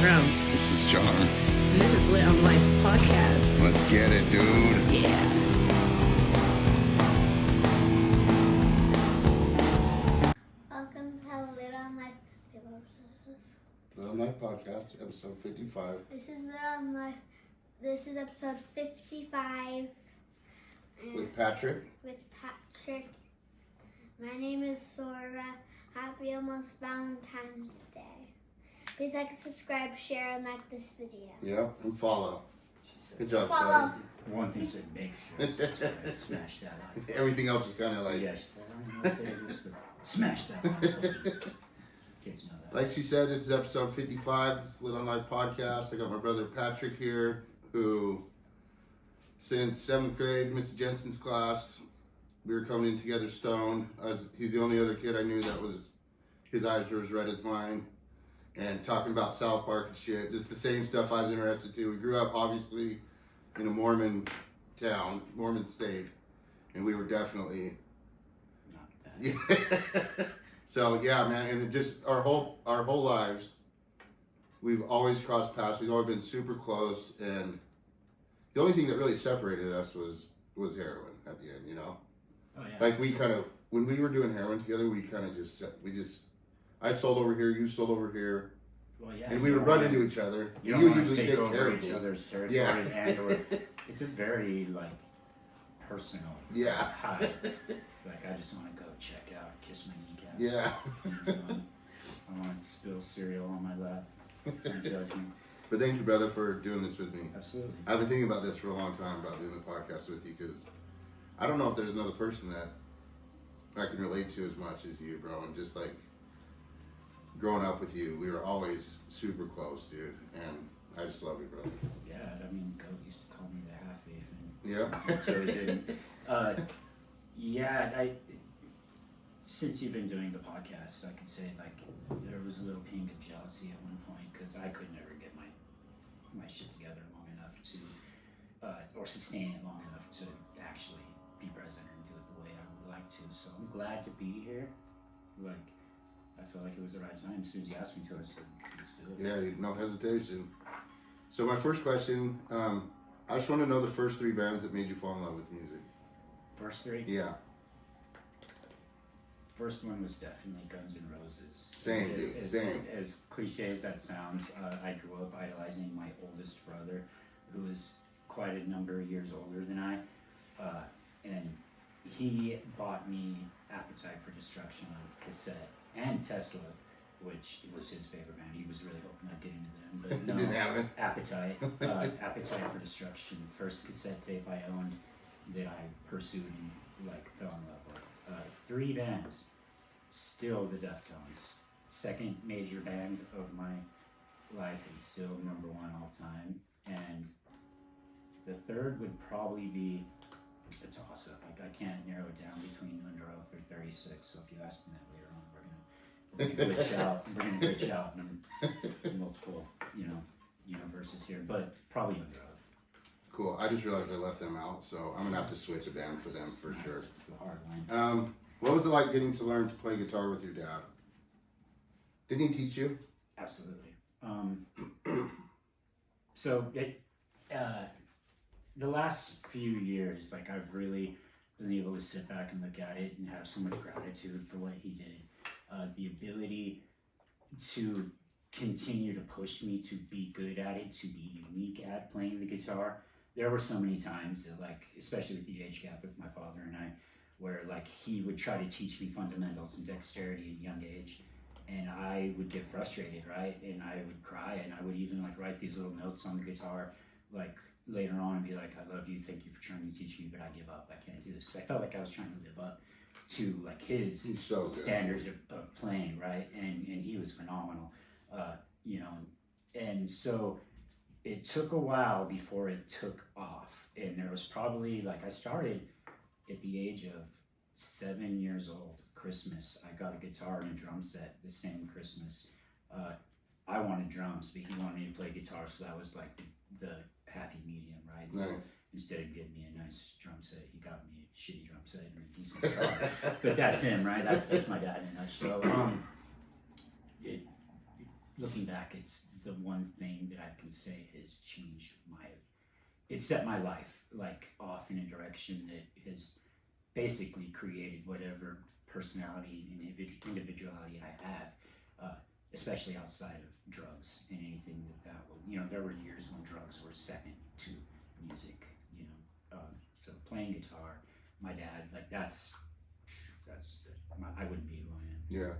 Jerome. This is John. And this is Lit on Life's podcast. Let's get it, dude. Yeah. Welcome to Lit on Life. Lit on Life podcast, episode 55. This is Lit on Life. This is episode 55. With Patrick. With Patrick. My name is Sora. Happy almost Valentine's Day. Please like, subscribe, share, and like this video. Yeah, and follow. Good job, Follow. Sora. One thing to make sure it's smash that out. Everything else is kind of like... Yes, I don't know what that is, but smash that out. Kids know that. Like she said, this is episode 55. This is Lit on Life podcast. I got my brother Patrick here, who, since 7th grade, Mr. Jensen's class, we were coming in together stoned. He's the only other kid I knew that was, his eyes were as red as mine. And talking about South Park and shit, just the same stuff I was interested to. We grew up, obviously, in a Mormon town, Mormon state, and we were definitely... Not that. Yeah. So, yeah, man, and it just, our whole lives, we've always crossed paths. We've always been super close, and the only thing that really separated us was heroin at the end, you know? Oh, yeah. Like, we kind of, when we were doing heroin together, we kind of just, I sold over here, you sold over here, Well, yeah, and we would run into each other. You and don't you would want to usually take take care over of each me. other's territory, Yeah. and or it's a very like personal Yeah. high. Like I just want to go check out, kiss my kneecaps. Yeah. I want to spill cereal on my lap. Don't judge me. But thank you, brother, for doing this with me. Absolutely. I've been thinking about this for a long time, about doing the podcast with you, because I don't know if there's another person that I can relate to as much as you, bro. And just like growing up with you, we were always super close, dude. And I just love you, brother. Yeah, I mean, Goat used to call me the half-ape, and Yeah. until he didn't. Yeah, since you've been doing the podcast, I could say like there was a little ping of jealousy at one point because I could never get my shit together long enough to, or sustain it long enough to actually be present and do it the way I would like to. So I'm glad to be here. Like, I feel like it was the right time. As soon as you asked me to, I said, let's do it. Yeah, no hesitation. So my first question, I just want to know the first three bands that made you fall in love with music. First three? Yeah. First one was definitely Guns N' Roses. Same, dude, same. As cliche as that sounds, I grew up idolizing my oldest brother, who was quite a number of years older than I, and he bought me Appetite for Destruction on cassette, and Tesla, which was his favorite band. He was really hoping I'd get into them, but no. Didn't have it. Appetite for Destruction, first cassette tape I owned that I pursued and like fell in love with. Three bands, still the Deftones. Second major band of my life and still number one all time. And the third would probably be a toss-up. Like I can't narrow it down between Under Oath or 36. So if you ask me that later on, we're gonna glitch out. We're gonna glitch out in multiple, universes here. But probably Under Oath. Cool. I just realized I left them out, so I'm gonna have to switch a band for them for sure. It's the hard line. What was it like getting to learn to play guitar with your dad? Didn't he teach you? Absolutely. So the last few years, like I've really been able to sit back and look at it and have so much gratitude for what he did. The ability to continue to push me to be good at it, to be unique at playing the guitar. There were so many times that, like, especially with the age gap with my father and I, where like he would try to teach me fundamentals and dexterity at a young age, and I would get frustrated, right? And I would cry, and I would even like write these little notes on the guitar, like later on, and be like, "I love you, thank you for trying to teach me, but I give up. I can't do this," because I felt like I was trying to live up to like his He's so good. standards of playing, right? And he was phenomenal, and so it took a while before it took off, and there was probably like I started at the age of 7 years old. Christmas, I got a guitar and a drum set the same Christmas. I wanted drums, but he wanted me to play guitar, so that was like the happy medium, right? Nice. So instead of getting me a nice drum set, he got me a shitty drum set and a decent guitar. But that's him, right? That's my dad in a nutshell. looking back, it's the one thing that I can say has changed it set my life like off in a direction that has basically created whatever personality and individuality I have, especially outside of drugs and anything that would, there were years when drugs were second to music, so playing guitar, my dad, like that's I wouldn't be who I am. Yeah.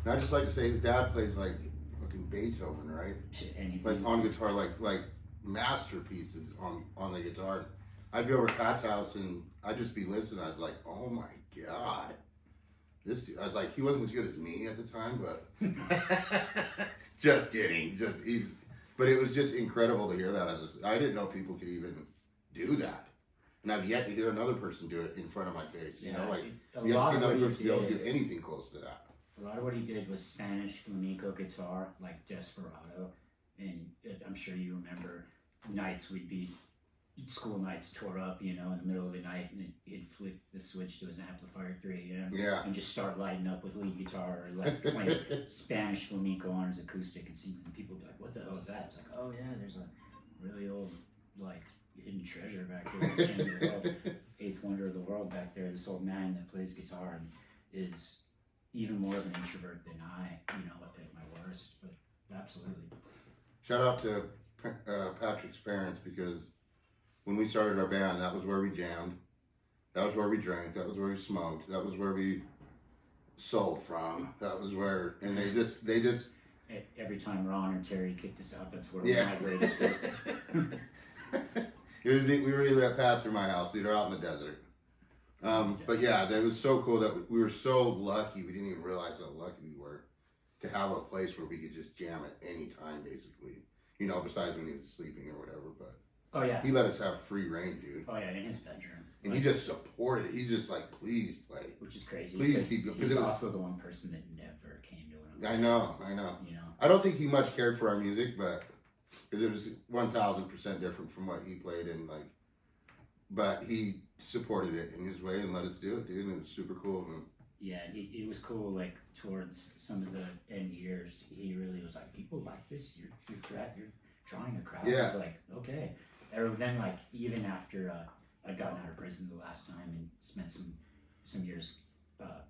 And I just like to say his dad plays like fucking Beethoven, right? Anything. Like on guitar, like masterpieces on the guitar. I'd be over at Pat's house and I'd just be listening. I'd be like, oh my God. This dude, I was like, he wasn't as good as me at the time, but just kidding. But it was just incredible to hear that. I didn't know people could even do that. And I've yet to hear another person do it in front of my face. You know, like you haven't seen another person be able to do anything close to that. A lot of what he did was Spanish flamenco guitar, like Desperado, and I'm sure you remember nights school nights tore up, in the middle of the night, and he'd flip the switch to his amplifier at 3 a.m. Yeah. And just start lighting up with lead guitar or like playing Spanish flamenco on his acoustic, and people would be like, "What the hell is that?" It's like, "Oh yeah, there's a really old like hidden treasure back there, eighth wonder of the world back there. This old man that plays guitar and is even more of an introvert than I, at my worst, but absolutely." Shout out to Patrick's parents, because when we started our band, that was where we jammed, that was where we drank, that was where we smoked, that was where we sold from, that was where, and they just every time Ron or Terry kicked us out, that's where yeah. we migrated to. We were either at Pat's or my house, either out in the desert. But yeah, that was so cool that we were so lucky. We didn't even realize how lucky we were to have a place where we could just jam at any time, basically. Besides when he was sleeping or whatever. But Oh yeah. he let us have free reign, dude. Oh yeah, in his bedroom. And he just supported it. He's just like, please play. Which is crazy. Please because keep going. He's also the one person that never came to an I know. I don't think he much cared for our music, but because it was 1,000% different from what he played, and but he supported it in his way and let us do it, dude. And it was super cool of him. Yeah, it was cool. Like towards some of the end years, he really was like, "People like this. You're drawing a crowd." Yeah. I was like, okay. And then like even after I'd gotten out of prison the last time and spent some years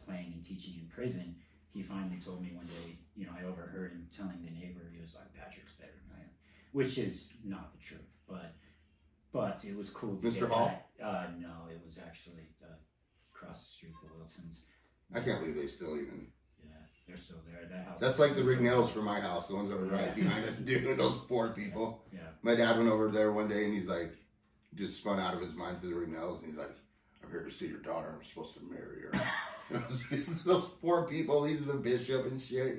playing and teaching in prison, he finally told me one day. I overheard him telling the neighbor, he was like, "Patrick's better than I am," which is not the truth, but it was cool. To Mr. get Hall? that. No, it was actually across the street, the Wilsons. I can't believe they still even. Yeah, they're still there. That house. That's like the Rignells from my house, the ones that were right behind us, dude. Those poor people. Yeah. My dad went over there one day and he's like, just spun out of his mind to the Rignells, and he's like, "I'm here to see your daughter. I'm supposed to marry her." Those poor people. These are the bishop and shit.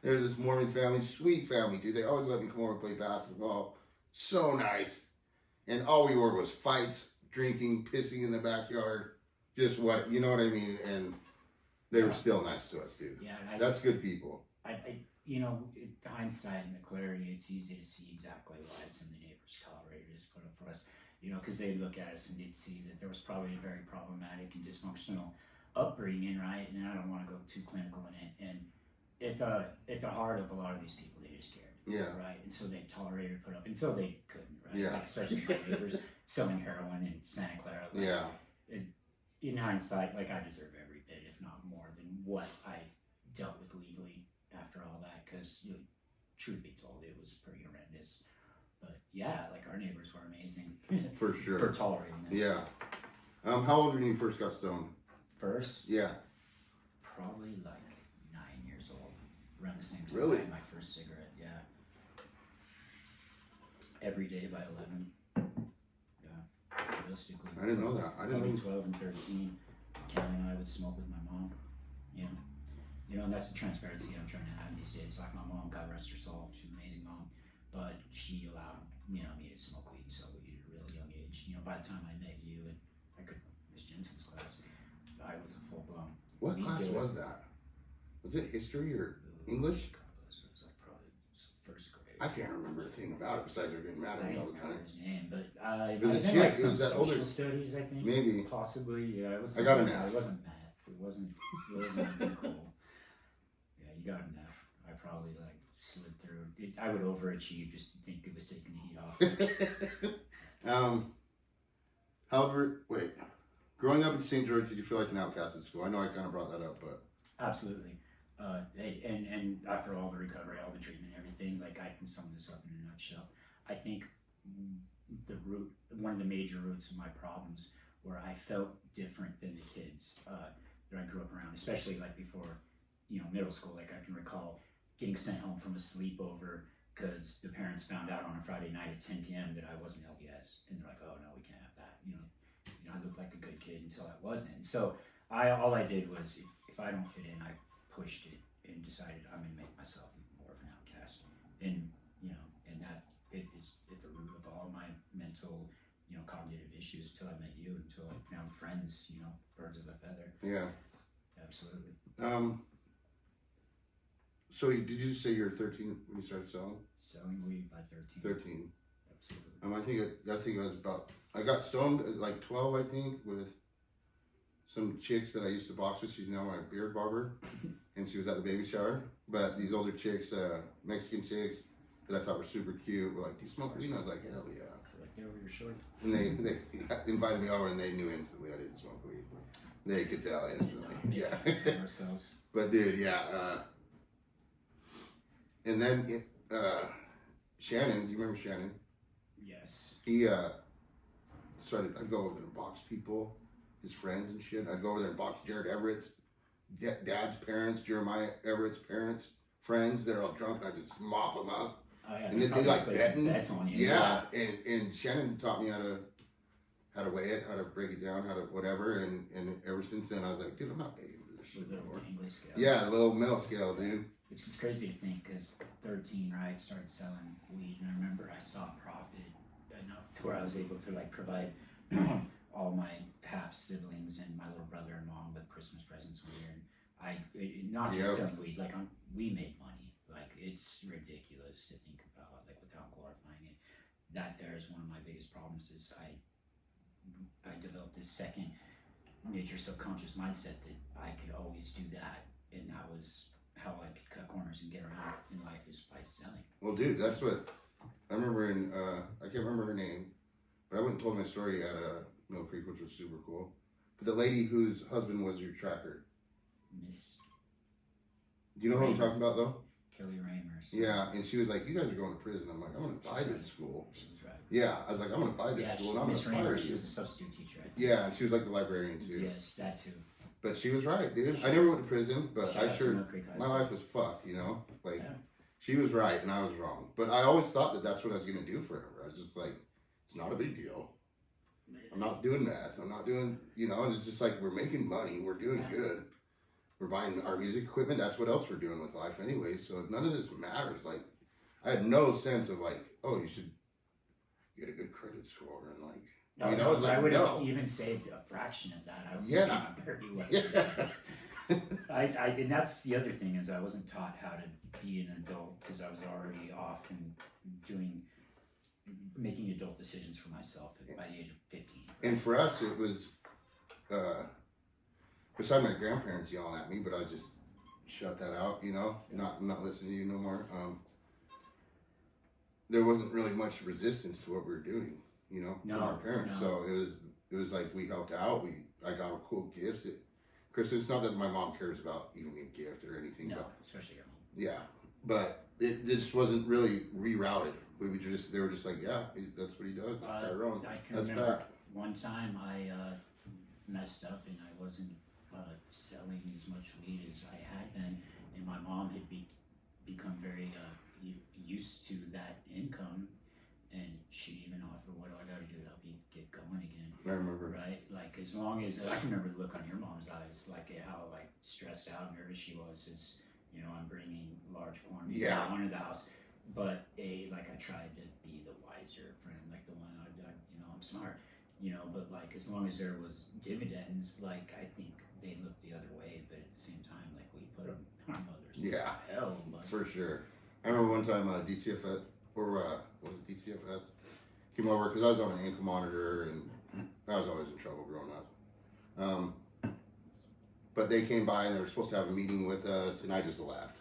They're this Mormon family, sweet family, dude. They always let me come over and play basketball. So nice. And all we were was fights, drinking, pissing in the backyard. Just what, you know what I mean? And they were still nice to us, dude. Yeah, that's good people. In hindsight and the clarity, it's easy to see exactly why some of the neighbors tolerated us, put up for us. Because they'd look at us and they'd see that there was probably a very problematic and dysfunctional upbringing, right? And I don't want to go too clinical in it. And at the heart of a lot of these people, they just cared. Yeah. Right. And so they tolerated, put up until they couldn't, right? Yeah. Like especially my neighbors selling heroin in Santa Clara. Like, Yeah. In hindsight, like I deserve every bit, if not more, than what I dealt with legally after all that. Because, truth be told, it was pretty horrendous. But yeah, like our neighbors were amazing. For sure. For tolerating us. Yeah. How old were you when you first got stoned? First? Yeah. Probably like 9 years old. Around the same time Really? I had my first cigarette, yeah. Every day by 11. Yeah. Realistically. I didn't know that. I didn't Probably know. 12 and 13. Kelly and I would smoke with my mom. And that's the transparency I'm trying to have these days. Like my mom, God rest her soul, she's an amazing mom. But she allowed, me to smoke weed so at a really young age. By the time I met you and I could Miss Jensen's class, I was a full blown. What class was that? Was it history or English? It was like probably first grade. I can't remember a thing about it besides her getting mad at me all the time. His name, but It was a I think chick, like it some was that social older- studies. I think Maybe. possibly. Yeah, it was. I got an something- F. It wasn't math. It wasn't anything cool. Yeah, you got an F. I probably like slid through. I would overachieve just to think it was taking the heat off. However, wait. Growing up in St. George, did you feel like an outcast at school? I know I kind of brought that up, but Absolutely. And after all the recovery, all the treatment, everything, like I can sum this up in a nutshell. I think one of the major roots of my problems where I felt different than the kids that I grew up around, especially like before, middle school. Like I can recall getting sent home from a sleepover because the parents found out on a Friday night at 10 p.m. that I wasn't LDS, and they're like, "Oh no, we can't have that." I looked like a good kid until I wasn't. And so all I did was if I don't fit in, I pushed it and decided I'm gonna make myself more of an outcast. And and that it is at the root of all my mental, cognitive issues until I met you, until I found friends, birds of a feather. yeah. Absolutely. So did you say you were 13 when you started selling? Selling weed by 13. 13. Absolutely. I think I was about. I got stoned at like 12, I think, with some chicks that I used to box with. She's now my beard barber, and she was at the baby shower. But these older chicks, Mexican chicks, that I thought were super cute, were like, "Do you smoke weed?" And I was like, "Hell yeah!" Like get over your short. And they invited me over, and they knew instantly I didn't smoke weed. They could tell instantly. Yeah. Ourselves. But dude, yeah. And then Shannon, do you remember Shannon? Yes. He started. I'd go over there and box people, his friends and shit. I'd go over there and box Jared Everett's dad's parents, Jeremiah Everett's parents, friends. They're all drunk, and I just mop them up. Oh, yeah. And then they like betting. Bets on you. Yeah, and Shannon taught me how to weigh it, how to break it down, how to whatever. And ever since then, I was like, dude, I'm not paying for this shit anymore. English scale. Yeah, a little mental scale, dude. It's crazy to think because 13, right, started selling weed, and I remember I saw profit enough to where I was able to like provide all my half siblings and my little brother and mom with Christmas presents one year. And not just selling weed, like we made money. Like it's ridiculous to think about, like without glorifying it. That there is one of my biggest problems is I developed this second nature subconscious mindset that I could always do that, and that was how I could cut corners and get around in life is by selling. Well, dude, that's what I remember I can't remember her name, but I went and told my story at Mill Creek, which was super cool. But the lady whose husband was your tracker. Miss Do you know who I'm talking about, though? Kelly Ramers. Yeah, and she was like, "You guys are going to prison." I'm like, "I'm going to buy this school." She was right. Yeah, I was like, "I'm going to buy this school, and I'm going Miss to fire Ramers, she you." was a substitute teacher, I think. Yeah, and she was like the librarian, too. Yes, that too. But she was right, dude. I never went to prison, but Shout out to Mill Creek High my School. life was fucked, Like, Yeah. she was right, and I was wrong. But I always thought that that's what I was going to do forever. I was just like, it's not a big deal. I'm not doing math. I'm not doing, and it's just like, we're making money. We're doing good. We're buying our music equipment. That's what else we're doing with life anyway. So none of this matters. Like, I had no sense of like, oh, you should get a good credit score and like, No, I no, was like, I would no. have even saved a fraction of that. I would Yeah. have been very well. Yeah. And that's the other thing is I wasn't taught how to be an adult because I was already off and making adult decisions for myself by the age of 15. And for us, it was, besides my grandparents yelling at me, but I just shut that out, not listening to you no more. There wasn't really much resistance to what we were doing, from our parents. So it was like we helped out. I got cool gifts. Christmas, it's not that my mom cares about even a gift or anything, No, but especially your mom. yeah, but it just wasn't really rerouted. They were just like, yeah, that's what he does. That's Tyrone. I can That's remember Pat. one time I messed up and I wasn't selling as much weed as I had been, and my mom had become very used to that income, and she even offered, "What do I got to do to help you get going again?" I remember. Right, like as long as I can remember the look on your mom's eyes, like how like stressed out, nervous she was. As I'm bringing large quantities Yeah. onto the house, but like I tried to be the wiser friend, like the one I'm smart, but like as long as there was dividends, like I think they looked the other way, but at the same time, like we put them our mothers. Yeah. Hell, but For sure. I remember one time DCFS, or was it DCFS, came over because I was on an ankle monitor and I was always in trouble growing up. But they came by and they were supposed to have a meeting with us and I just left.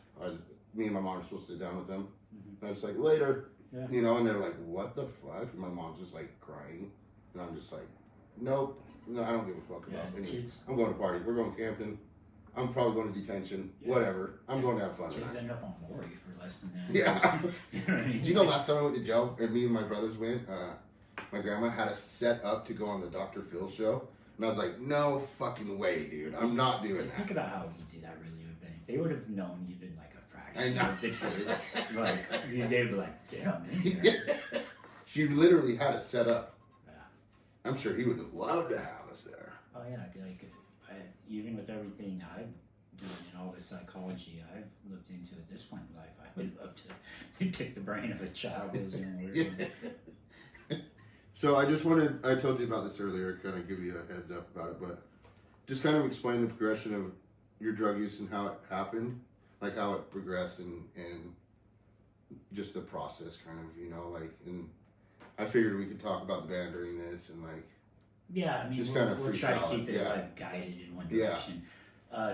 me and my mom were supposed to sit down with them. Mhm. And I was like, later. Yeah. You know, and they're like, what the fuck? And my mom's just like crying. And I'm just like, nope. No, I don't give a fuck Yeah, about any. kids- I'm going to party. We're going camping. I'm probably going to detention. Yeah. Whatever. I'm going to have fun Kids tonight. end up on Maury for less than that. Yeah. You know what I mean? Do you know last time I went to jail, or me and my brothers went, my grandma had us set up to go on the Dr. Phil show. And I was like, no fucking way, dude. I'm not doing Just that. think about how easy that really would have been. If they would have known even like a I fraction know. of the truth, like they'd be like, get him in here. She literally had it set up. Yeah. I'm sure he would have loved to have us there. Oh yeah, like even with everything I've done in all the psychology I've looked into at this point in life, I would love to kick the brain of a child who's in there. So I just wanted, I told you about this earlier, kind of give you a heads up about it, but just kind of explain the progression of your drug use and how it happened, like how it progressed and just the process kind of, you know, like, and I figured we could talk about the band during this and like, Yeah, I mean, Just we'll, kind of we'll try to freestyle, keep it yeah. like guided in one Yeah. direction.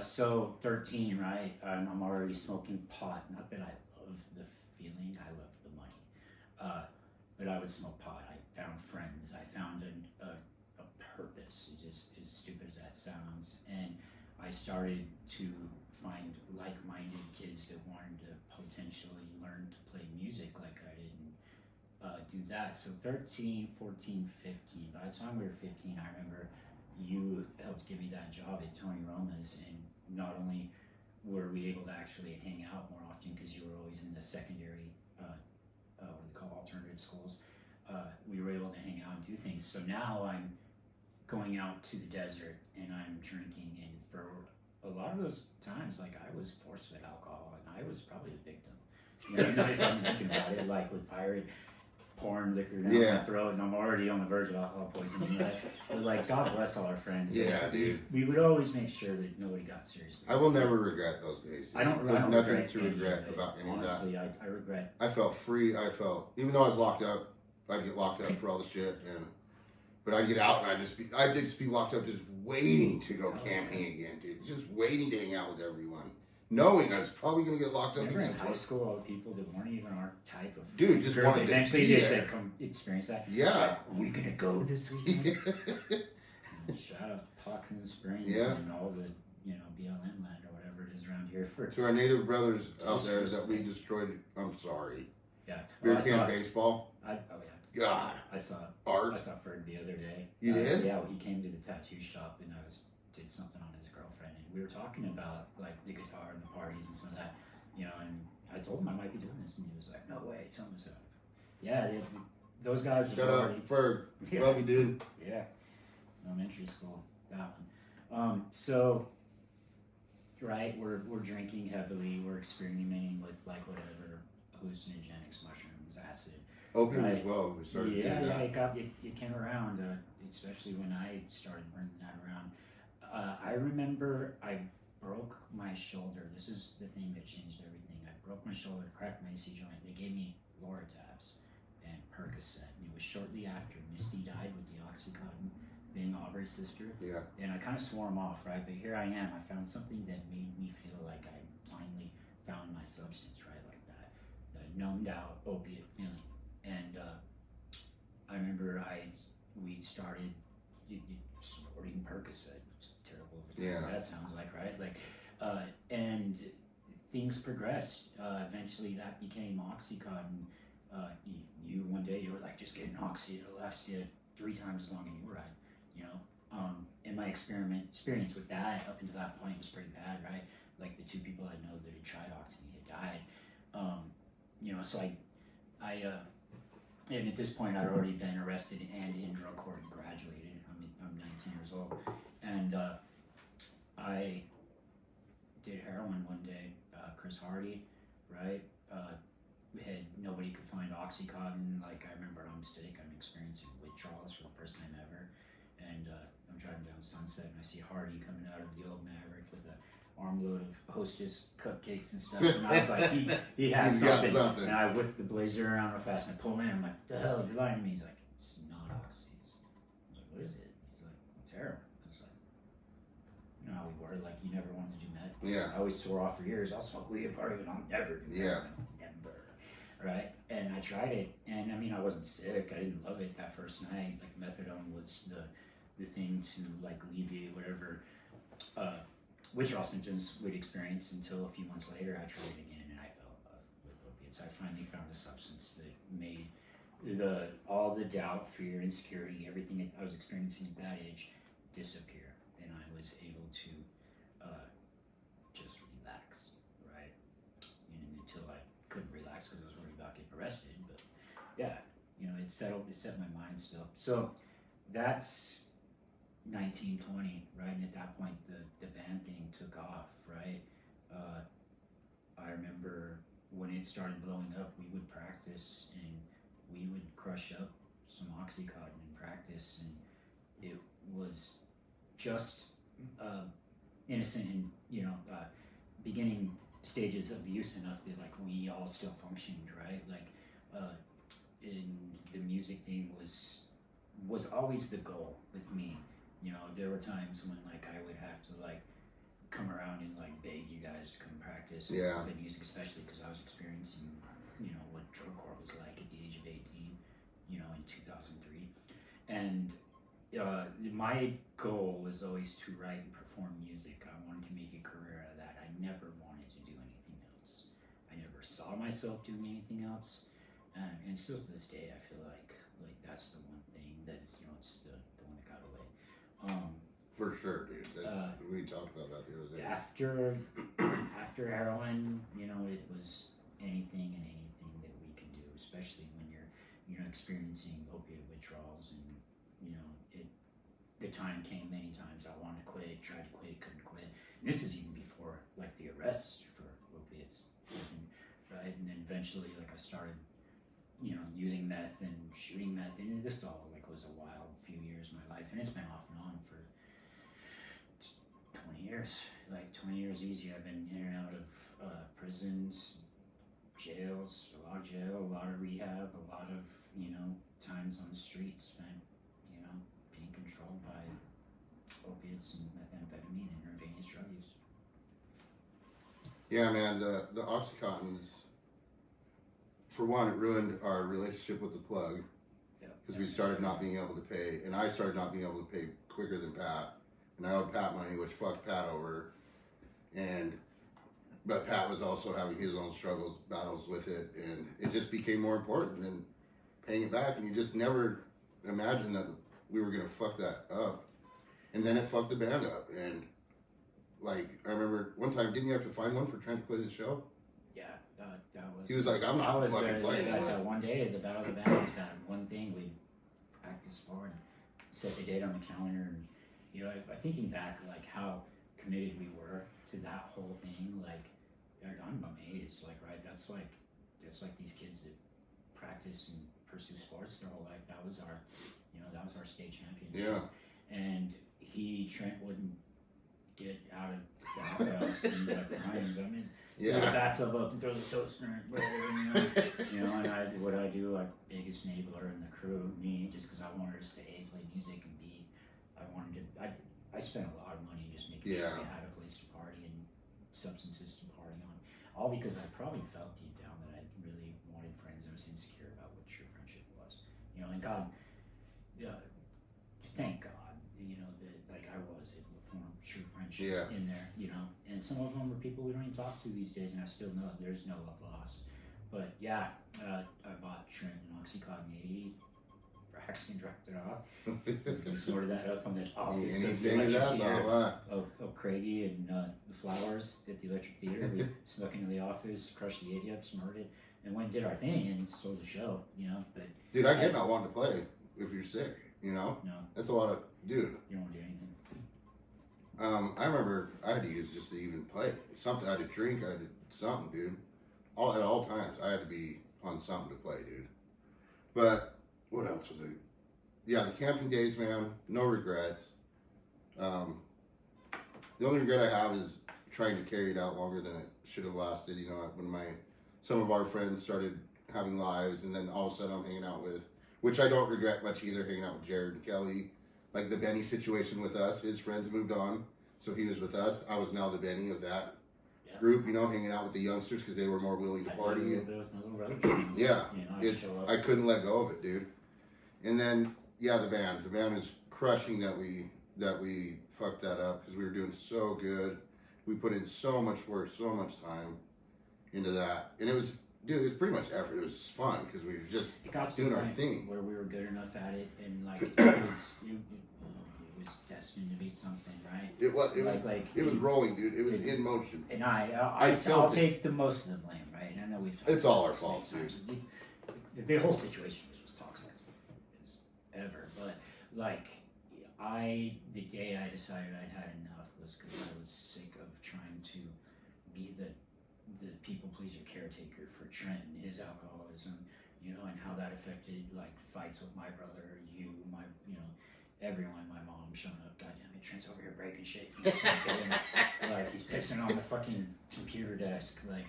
So 13, right? I'm already smoking pot. Not that I love the feeling, I love the money. But I would smoke pot. I found friends. I found a purpose. Just as stupid as that sounds. And I started to find like-minded kids that wanted to potentially learn to play music like I didn't do that. So 13, 14, 15. By the time we were 15, I remember you helped give me that job at Tony Roma's, and not only were we able to actually hang out more often because you were always in the secondary, what we call alternative schools, we were able to hang out and do things. So now I'm going out to the desert and I'm drinking, and for a lot of those times, like I was force-fed alcohol, and I was probably a victim. You know, if I'm thinking about it, like with Pirate pouring liquor down Yeah. my throat, and I'm already on the verge of alcohol poisoning. But like, God bless all our friends. Yeah, dude. We would always make sure that nobody got seriously. I will never regret those days. I don't. There's I don't nothing regret to any regret of it. about any of that. Honestly, I regret. I felt free. I felt, even though I was locked up, I'd get locked up for all the shit, but I'd get out and I'd just be locked up, just waiting to go camping again, dude. Just waiting to hang out with everyone, knowing I was probably gonna get locked up Remember in again. high school, all the people that weren't even our type of Dude, just group, wanted to eventually be they there. come experience that. Yeah. Like, are we gonna go this weekend? Shout out to Pocono Springs Yeah. and all the BLM land or whatever it is around here for. To our native brothers out there that we destroyed, I'm sorry. Yeah. Beer I can saw, baseball. oh yeah. God, I saw art. Ferg the other day. You did? Yeah, well, he came to the tattoo shop and did something on his girlfriend, and we were talking about like the guitar and the parties and some of that, and I told him I might be doing this, and he was like, "No way, tell us up." Yeah, those guys Shut have up, already. Ferg. Yeah. Love you, dude. Yeah, elementary school, that one. So, right, we're drinking heavily, we're experimenting with like whatever hallucinogenics, mushrooms, acid. Opium Right. as well. We started Yeah, doing that. it came around, especially when I started bringing that around. I remember I broke my shoulder. This is the thing that changed everything. I broke my shoulder, cracked my AC joint. They gave me Loratabs and Percocet, and it was shortly after Misty died with the Oxycontin thing, Aubrey's sister. Yeah. And I kind of swore them off, right? But here I am. I found something that made me feel like I finally found my substance, right? Like that numbed out opiate feeling. And I remember we started snorting Percocet, which is terrible of a Yeah. that sounds like, right? Like, and things progressed. Eventually, that became Oxycontin. You one day you were like, just get an Oxy, it'll last you 3 times as long, and you were right, And my experience with that up until that point was pretty bad, right? Like the 2 people I know that had tried Oxy had died. So I and at this point, I'd already been arrested and in drug court and graduated. I'm 19 years old, and I did heroin one day. Chris Hardy, right? Nobody could find OxyContin. Like I remember, I'm sick. I'm experiencing withdrawals for the first time ever, and I'm driving down Sunset and I see Hardy coming out of the old Maverick with a armload of Hostess cupcakes and stuff, and I was like, he has He's got something. something. And I whipped the blazer around real fast and I pull in. I'm like, the hell, you're lying to me. He's like, it's not Oxys. I was like, what is it? He's like, it's heroin. I was like, you know how we were, like, you never wanted to do meth Yeah. I always swore off for years, I'll smoke weed at a party, but I'll never do that. Yeah. Never. Right? And I tried it, and I mean, I wasn't sick. I didn't love it that first night. Like, methadone was the thing to, like, alleviate whatever withdrawal symptoms we'd experience until a few months later I tried it again, and I fell in love with opiates. I finally found a substance that made all the doubt, fear, insecurity, everything that I was experiencing at that age disappear, and I was able to just relax, right? And until I couldn't relax because I was worried about getting arrested, but yeah, it set my mind still. So that's 1920, right? And at that point, the band thing took off, right? I remember when it started blowing up, we would practice and we would crush up some Oxycontin in practice, and it was just innocent and beginning stages of use enough that like we all still functioned, right? Like, and the music thing was always the goal with me. There were times when like I would have to like come around and like beg you guys to come practice Yeah. the music, especially because I was experiencing what drumcore was like at the age of 18, in 2003, and my goal was always to write and perform music. I wanted to make a career out of that. I never wanted to do anything else. I never saw myself doing anything else, and still to this day, I feel like that's the one thing that it's the one that got away. For sure, dude. We talked about that the other day. After heroin, it was anything and anything that we can do, especially when you're experiencing opiate withdrawals, and the time came many times I wanted to quit, tried to quit, couldn't quit. And this is even before like the arrests for opiates, right? And then eventually, like I started, using meth and shooting meth, and this all like was a wild few years of my life, and it's been off and on for 20 years, like 20 years easy. I've been in and out of prisons, jails, a lot of jail, a lot of rehab, a lot of times on the streets spent being controlled by opiates and methamphetamine and intravenous drug use. Yeah, man, the Oxycontins, for one, it ruined our relationship with the plug because we started not being able to pay, and I started not being able to pay quicker than Pat, and I owed Pat money, which fucked Pat over, but Pat was also having his own battles with it, and it just became more important than paying it back, and you just never imagined that we were gonna fuck that up, and then it fucked the band up, and like, I remember one time, didn't you have to find one for trying to play the show? Yeah, that was. He was like, I'm not fucking playing that one day at the Battle of the Bands, that one thing we practiced for and set the date on the calendar, and thinking back, like how committed we were to that whole thing, like I'm amazed, like, right, that's like these kids that practice and pursue sports their whole life. That was our state championship. Yeah. And Trent wouldn't get out of the house and like crying. I mean, Yeah. Throw the bathtub up and throw the toaster and whatever, and what I do, I'm biggest enabler in the crew, me, just because I wanted us to A, play music, and B, I spent a lot of money just making sure we had a place to party and substances to party on, all because I probably felt deep down that I really wanted friends. I was insecure about what true friendship was, and God, thank God, that like I was able to form true friendships in there, and some of them are people we don't even talk to these days, and I still know there's no love lost. But yeah, I bought Trent and Oxycontin 80, Braxton dropped it off. We sorted that up on the office of the Electric Theater. Craigie and the Flowers at the Electric Theater. We snuck into the office, crushed the 80 up, snorted it, and went and did our thing and sold the show, But dude, I get not wanting to play if you're sick, No, That's a lot of, dude. you don't want to do anything. I remember I had to use just to even play. Something I had to drink, I had to something, dude. At all times, I had to be on something to play, dude. But what else was it? Yeah, the camping days, man. No regrets. The only regret I have is trying to carry it out longer than it should have lasted. When some of our friends started having lives, and then all of a sudden I'm hanging out with, which I don't regret much either, hanging out with Jared and Kelly. Like the Benny situation with us, his friends moved on. So he was with us. I was now the Benny of that Yeah. group, you know, hanging out with the youngsters because they were more willing to I did a party. little bit with my little brother. Yeah, You know, it's show up. I couldn't let go of it, dude. And then the band is crushing that we fucked that up because we were doing so good. We put in so much work, so much time into that, and it was pretty much effort. It was fun because we were just It got to doing the our point thing. where we were good enough at it, and like it was destined to be something, right? It was rolling, dude. It was in motion. And I I'll felt it. take the most of the blame, right? And I know we've. talked It's all about our this fault, many times. The whole situation was toxic as ever, but like the day I decided I'd had enough was because I was sick of trying to be the people pleaser caretaker for Trent and his alcoholism, you know, and how that affected like fights with my brother, everyone, my mom showing up, goddamn it, Trent's over here breaking shit. You know, like he's pissing on the fucking computer desk, like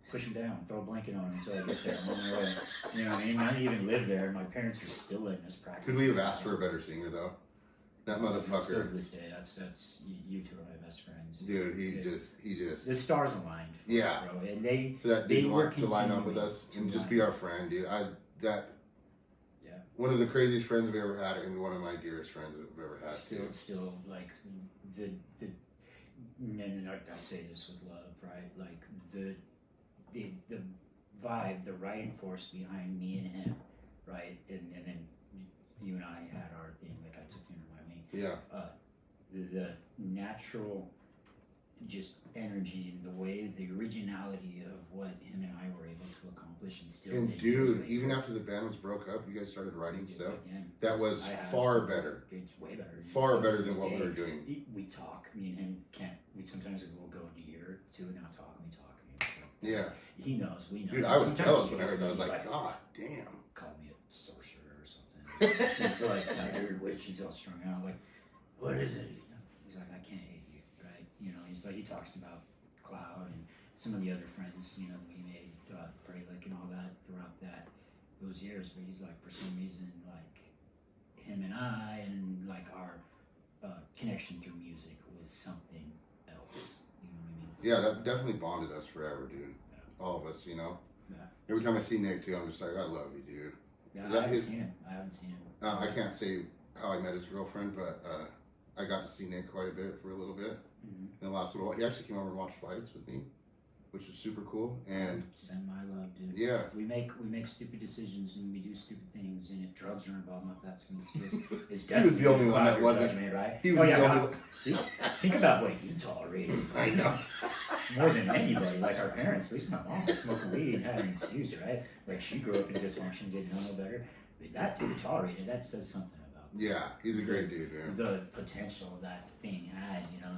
push him down, throw a blanket on him until I get there. I'm on my way. You know what I mean? I didn't even live there. My parents are still letting us practice. Could we have asked for a better singer though? That Still motherfucker, to this day, that's you two are my best friends. dude. He just The stars aligned. For Yeah. us, bro, and they that they dude were want to line up with continuing us to and just line be up. our friend, dude. Yeah. Yeah. One of the craziest friends we ever had, and one of my dearest friends we've ever had. Still like the and I say this with love, right? Like the vibe, the writing force behind me and him, right? And then you and I had our thing, like I took you under my wing. Yeah. The natural just energy and the way, the originality of what him and I were able to accomplish and still And did years dude, later. even after the band was broke up, you guys started writing Yeah, stuff. again, That was I have far some- better. It's way better. Far Still better to than this what we day, were doing. We talk. Me and him can't. We sometimes we'll go a year or two without talking. We talk. So, Yeah. He knows. We know. Dude, I was Sometimes jealous he when I heard gets that. I was me, he's like, God damn. call me a sorcerer or something. He's like, I heard witch. He's all strung out. Like, what is it? He's like, I can't hate you, right? You know. He's like, he talks about Cloud and some of the other friends, you know, we made Fralick and all that throughout those years. But he's like, for some reason, like him and I and like our connection through music was something else. You know what I mean? Yeah, that definitely bonded us forever, dude. All of us, you know. Yeah. Every time I see Nick too, I'm just like, I love you, dude. Yeah, Is I that haven't his- seen him. I haven't seen him. I can't say how I met his girlfriend, but I got to see Nick quite a bit for a little bit. Mhm. In the last little while, he actually came over and watched fights with me, which is super cool. And Send my love, dude. yeah, We make stupid decisions and we do stupid things, and if drugs are involved, if that's going to it's He was the only one that wasn't. judgment, right? he was Oh, yeah, the God. only one. Think about what he tolerated. I know. More than anybody, like our parents. At least my mom was smoking weed and had an excuse, right? Like she grew up in dysfunction, didn't know no better. But that dude tolerated. That says something about Yeah, he's a great dude, man. the potential that thing had. You know,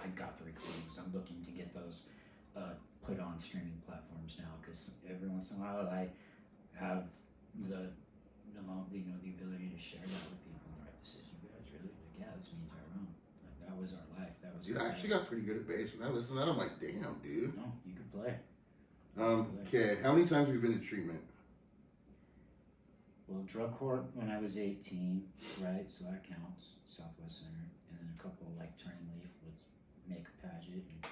I got the recordings. I'm looking to get those put on streaming platforms now because every once in a while I have the ability to share that with people. Right, this is you guys really like, yeah, that's me and Tyrone. Like, that was our life. That was. Dude, our I actually life. got pretty good at bass. When I listen to that, I'm like, damn, dude. No, you could play. Okay, how many times have you been to treatment? Well, drug court when I was 18, right? So that counts. Southwest Center, and then a couple like Turning Leaf with Make Paget and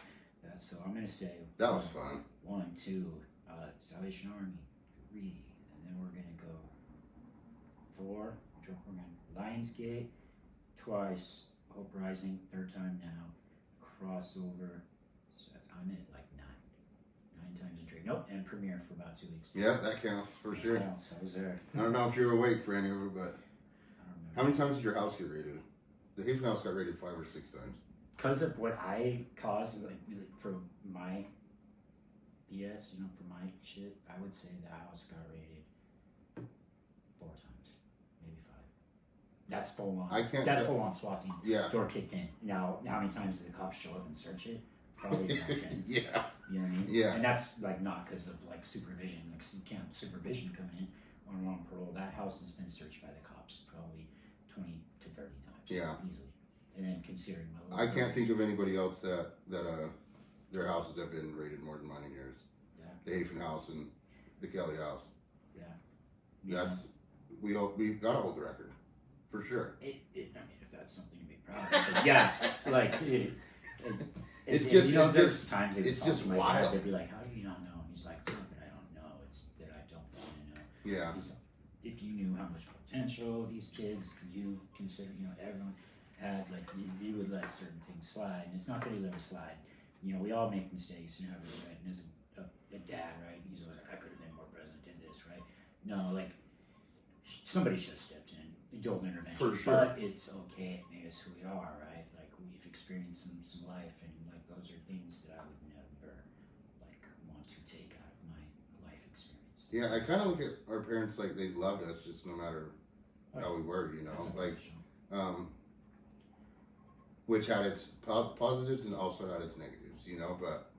that. So I'm gonna say That was fun. 1, 2, Salvation Army, 3, and then we're gonna go 4. Drug court again. Lionsgate twice. Hope Rising, 3rd time now. Crossover. So I'm at like 9 times in trade. Nope, and Premiere for about 2 weeks. Yeah, that counts for sure. Counts. I was there. I don't know if you're awake for any of it, but I don't remember. how many times did your house get raided? The Haven house got raided 5 or 6 times. Because of what I caused, like for my BS, for my shit, I would say the house got raided 4 times, maybe 5. That's full on. I can't That's tell- full on SWAT team. Yeah. Door kicked in. Now, how many times did the cops show up and search it? Probably not 10. Yeah. You know what I mean? Yeah. And that's like not because of like supervision. Like you can't supervision coming in when we're on parole. That house has been searched by the cops probably 20 to 30 times. Yeah. Easily. And then considering my I can't think of anybody else that their houses have been raided more than mine and yours. Yeah. The Hafen house and the Kelly house. Yeah. That's we got to hold the record For sure. I mean, if that's something to be proud of, but yeah, like It's just- you know, it's there's just- times they would it's talk just to my wild. dad, they'd be like, "How do you not know?" And he's like, "It's not that I don't know; it's that I don't want to know." Yeah. He's like, if you knew how much potential these kids, you consider, you know, everyone had, like, you would let certain things slide, and it's not that he let it slide. You know, we all make mistakes and have regret. And as a dad, right? He's always like, I could have been more present in this, right? No, like somebody should have stepped in, adult intervention. For sure. But it's okay. It made us who we are, right? Like we've experienced some life, and like those are things that I would never like want to take out of my life experience. Yeah, I kind of look at our parents like they loved us just no matter how we were, you know, That's like, unconditional. which had its positives and also had its negatives, you know, but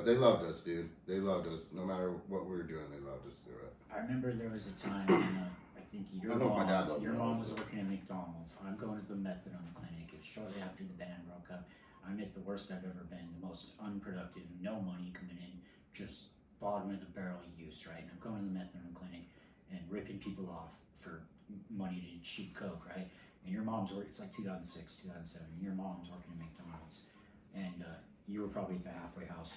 they loved us, dude. They loved us. No matter what we were doing, they loved us through it. I remember there was a time when I think I know my dad loved your me mom also. was working at McDonald's. I'm going to the methadone clinic. It's shortly after the band broke up. I'm at the worst I've ever been, the most unproductive, no money coming in, just bottom of the barrel use, right? And I'm going to the methadone clinic and ripping people off for money to shoot coke, right? And your mom's working, it's like 2006, 2007, and your mom's working at McDonald's. And you were probably at the halfway house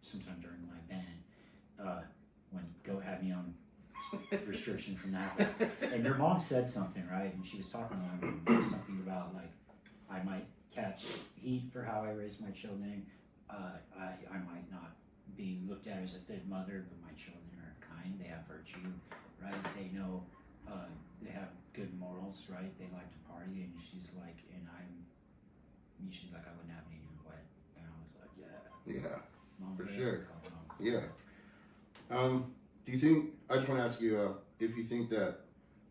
sometime during my ban, when Go had me on restriction from that place. And your mom said something, right? And she was talking about something about like, I might catch heat for how I raise my children. I might not be looked at as a fit mother, but my children are kind. They have virtue, right? They know, they have good morals, right? They like to party. And she's like, I wouldn't have any of your wet. And I was like, Yeah, Mom, For yeah, sure. call Mom. yeah. Do you think, I just want to ask you, if you think that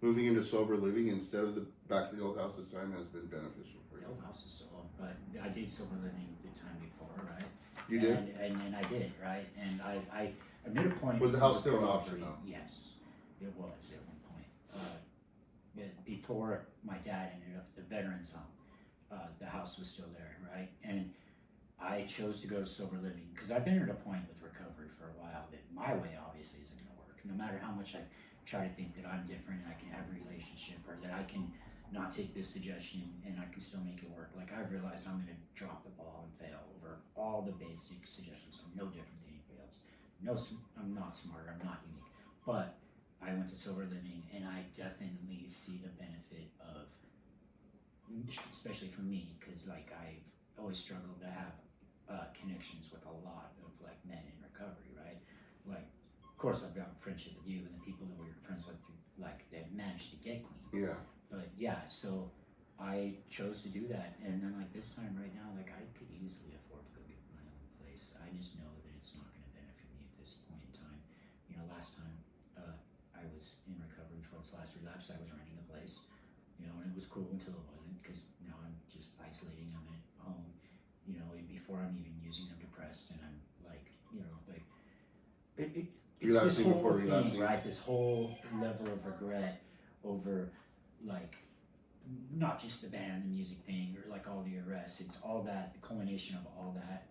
moving into sober living instead of back to the old house this time has been beneficial for The you? old house is still old, but I did sober living the time before, right? You did? And I did, right? And I made a point. Was the house still an option, recovery. though? Yes, it was at one point. Before my dad ended up at the veterans home, the house was still there, right? And I chose to go to sober living because I've been at a point with recovery for a while that my way obviously isn't going to work. No matter how much I try to think that I'm different and I can have a relationship or that I can not take this suggestion and I can still make it work. Like I've realized I'm going to drop the ball and fail over all the basic suggestions. I'm no different than anybody else. I'm not smarter. I'm not unique. But I went to sober living and I definitely see the benefit of, especially for me, because like I've always struggled to have connections with a lot of like men in recovery, right? Like, of course, I've got friendship with you and the people that we were friends with, like they've managed to get clean. Yeah. But yeah, so I chose to do that, and then like this time right now, like I could easily afford to go get my own place. I just know that it's not going to benefit me at this point in time. You know, last time I was in recovery for this last relapse, I was renting a place. You know, and it was cool until it wasn't, because now I'm just isolating. I'm at home. You know, before I'm even using, I'm depressed, and I'm like, you know, like it's this Relapsing whole before thing, relapsing. right? This whole level of regret over like not just the band, the music thing, or like all the arrests. It's all that, the culmination of all that.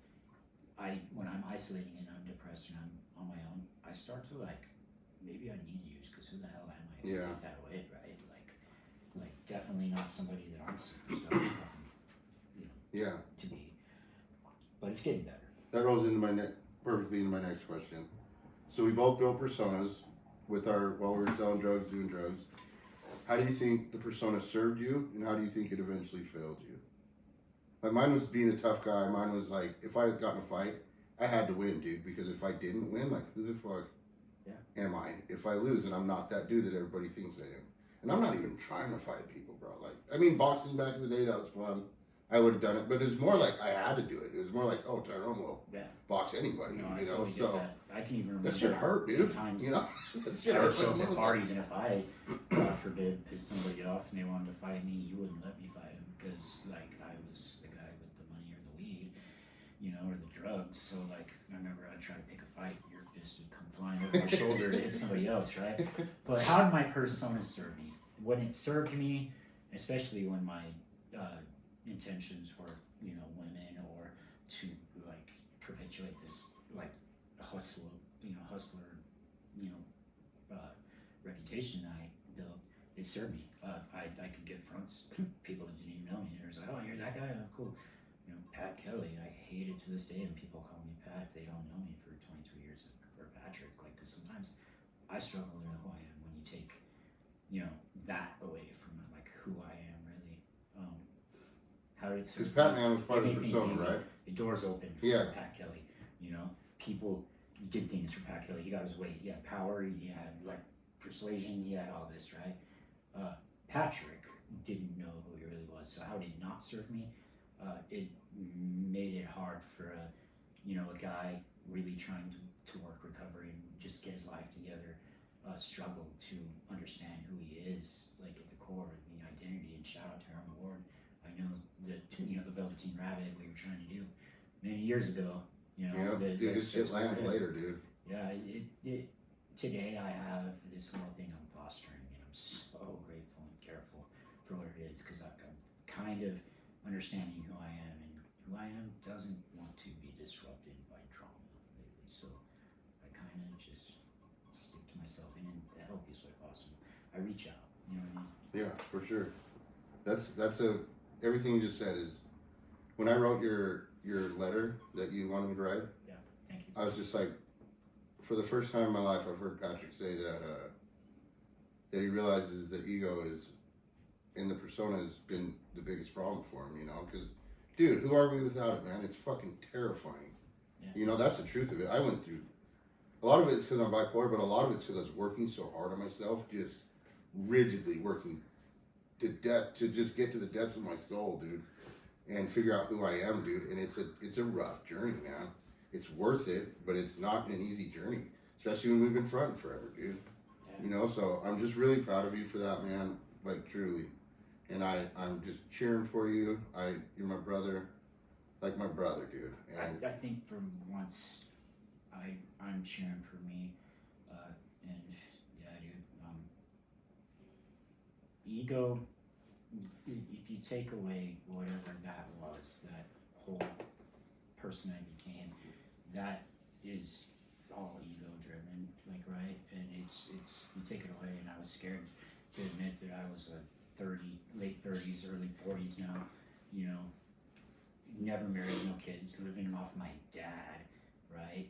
When I'm isolating and I'm depressed and I'm on my own, I start to like, maybe I need to use, because who the hell am I to Yeah. take that away, right? Like definitely not somebody that I'm super stoked Yeah. to be. But it's getting better. That rolls into perfectly into my next question. So we both built personas while we were selling drugs, doing drugs. How do you think the persona served you, and how do you think it eventually failed you? Like mine was being a tough guy. Mine was like, if I got in a fight, I had to win, dude. Because if I didn't win, like who the fuck am I? If I lose, and I'm not that dude that everybody thinks I am. And I'm not even trying to fight people, bro. Like, I mean, boxing back in the day, that was fun. I would have done it, but it was more like I had to do it. It was more like, oh, Tyrone will box anybody, No, I you know. totally get So that. I can even remember that shit hurt, dude. times You know, that shit I would hurt. show up like a at motherfucker. parties, and if I, God forbid, pissed somebody off and they wanted to fight me, you wouldn't let me fight them because, like, I was the guy with the money or the weed, you know, or the drugs. So, like, I remember I'd try to pick a fight, your fist would come flying over my shoulder to hit somebody else, right? But how did my persona serve me? When it served me, especially when my intentions were, you know, women, or to like perpetuate this like hustler, reputation that I built, it served me. I could get fronts, people that didn't even know me. It was like, oh, you're that guy, oh, cool. You know, Pat Kelly, I hate it to this day when people call me Pat if they don't know me for 23 years, or Patrick, like, because sometimes I struggle to know who I am when you take, you know, that away from like who I am really. How did it serve Because Pat me? Man was part It of the made things persona, easy. right? The doors opened Yeah. for Pat Kelly. You know, people did things for Pat Kelly. He got his weight. He had power. He had like persuasion. He had all this, right? Patrick didn't know who he really was. So how did it not serve me? It made it hard for a guy really trying to work recovery and just get his life together. Struggle to understand who he is, like at the core, the identity. And shout out to Aaron Ward. I know that the Velveteen Rabbit, what you were trying to do many years ago. You know, Yeah, that- dude, that's- it that's what lands it is. later, dude. Yeah, today I have this little thing I'm fostering, and I'm so grateful and careful for what it is, because I'm kind of understanding who I am, and who I am doesn't want to be disrupted by trauma lately. So I kind of just stick to myself in the healthiest way possible. I reach out, you know what I mean? Yeah, for sure. That's everything you just said is when I wrote your letter that you wanted me to write. Thank you. I was just like, for the first time in my life, I've heard Patrick say that he realizes that ego is in the persona has been the biggest problem for him. You know, because dude, who are we without it, man? It's fucking terrifying. Yeah. You know, that's the truth of it. I went through a lot of it's because I'm bipolar, but a lot of it's because I was working so hard on myself, just rigidly working to just get to the depths of my soul, dude, and figure out who I am, dude. And it's a rough journey, man. It's worth it, but it's not an easy journey, especially when we've been fronting forever, dude. Yeah. You know, so I'm just really proud of you for that, man. Like truly, and I'm just cheering for you. You're my brother, like my brother, dude. And I think for once, I'm cheering for me, and yeah, dude. Ego. If you take away whatever that was, that whole person I became, that is all ego driven, like, right? And it's you take it away, and I was scared to admit that I was a late 30s, early 40s now, you know, never married, no kids, living off my dad, right?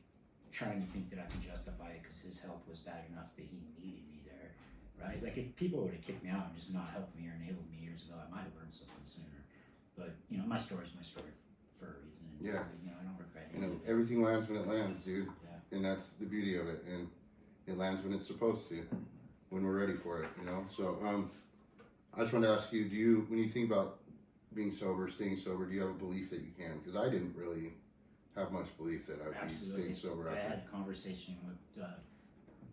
Trying to think that I could justify it because his health was bad enough that he needed me there, right? Like, if people would have kicked me out and just not helped me or enabled me years ago, I might have learned something sooner. But, you know, my story's my story for a reason. And, Yeah. you know, I don't regret it. And everything lands when it lands, dude. Yeah. And that's the beauty of it. And it lands when it's supposed to, when we're ready for it, you know? So, I just wanted to ask you, when you think about being sober, staying sober, do you have a belief that you can? Because I didn't really have much belief that I would Absolutely. be staying sober I after. had a conversation with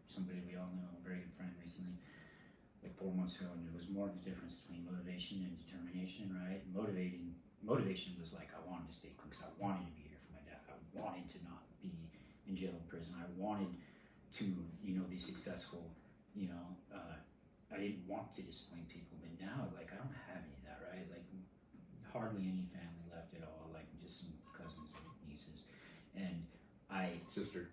somebody we all know, a very good friend recently, like 4 months ago, and it was more the difference between motivation and determination, right? Motivation was like, I wanted to stay clean because I wanted to be here for my dad. I wanted to not be in jail or prison. I wanted to, you know, be successful. You know, I didn't want to disappoint people, but now, like, I don't have any of that, right? Like, hardly any family left at all, like, just some cousins and nieces. And Sister.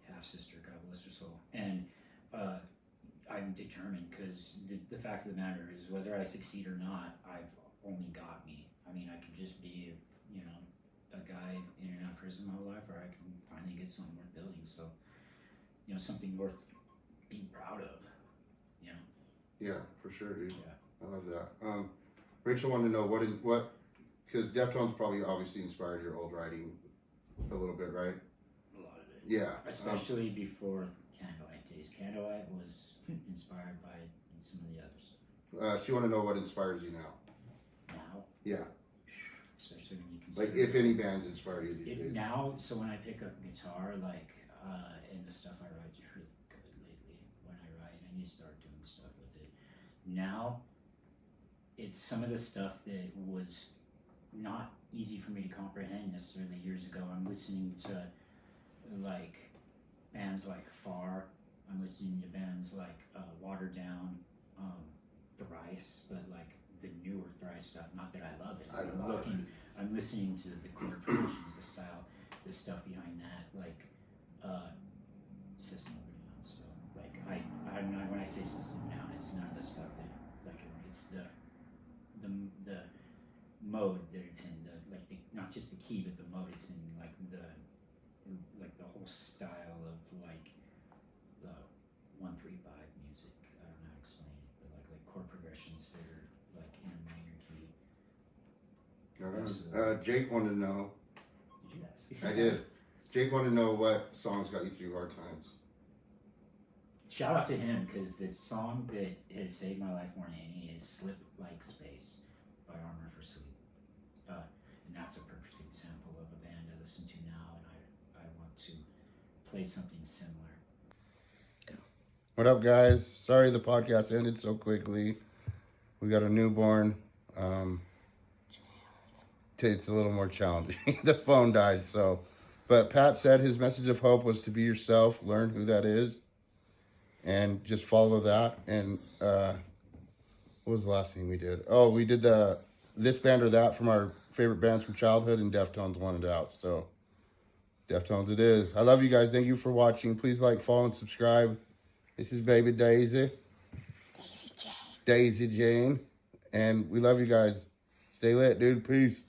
half sister, God bless her soul. And I'm determined because the fact of the matter is, whether I succeed or not, I've only got me. I mean, I could just be, you know, a guy in and out of prison my whole life, or I can finally get something worth building. So, you know, something worth being proud of, you know. Yeah, for sure, dude. Yeah. I love that. Rachel wanted to know what, because Deftones probably obviously inspired your old writing a little bit, right? A lot of it. Yeah. Especially before Candlelight days. Candlelight was inspired by some of the other stuff. She wanted to know what inspires you now. Now, Yeah. especially when you consider Like, if any bands inspire you these days. now, so when I pick up guitar, like, and the stuff I write is really good lately. When I write, I need to start doing stuff with it. Now, it's some of the stuff that was not easy for me to comprehend necessarily years ago. I'm listening to, like, bands like Far. I'm listening to bands like Watered Down, Thrice, but like the newer Thrice stuff. Not that I love it. I love it. I'm listening to the chord progressions, the style, the stuff behind that, like System of a Down. So, like, I'm not, when I say System of a Down, it's none of the stuff that the mode that it's in, not just the key, but the mode it's in, like the whole style of like the 135 music. I don't know how to explain it, but like chord progressions that are like in a minor key. Jake wanted to know. Did you ask? I did. Jake wanted to know what songs got you through hard times. Shout out to him, because the song that has saved my life more than any is "Slip Like Space" by Armor for Sleep. And that's a perfect example of a band I listen to now, and I want to play something similar. What up, guys? Sorry the podcast ended so quickly. We got a newborn. It's a little more challenging. The phone died, so. But Pat said his message of hope was to be yourself, learn who that is, and just follow that. And what was the last thing we did? Oh, we did this band or that from our favorite bands from childhood, and Deftones wanted out. So Deftones it is. I love you guys. Thank you for watching. Please like, follow, and subscribe. This is Baby Daisy. Daisy Jane. And we love you guys. Stay lit, dude. Peace.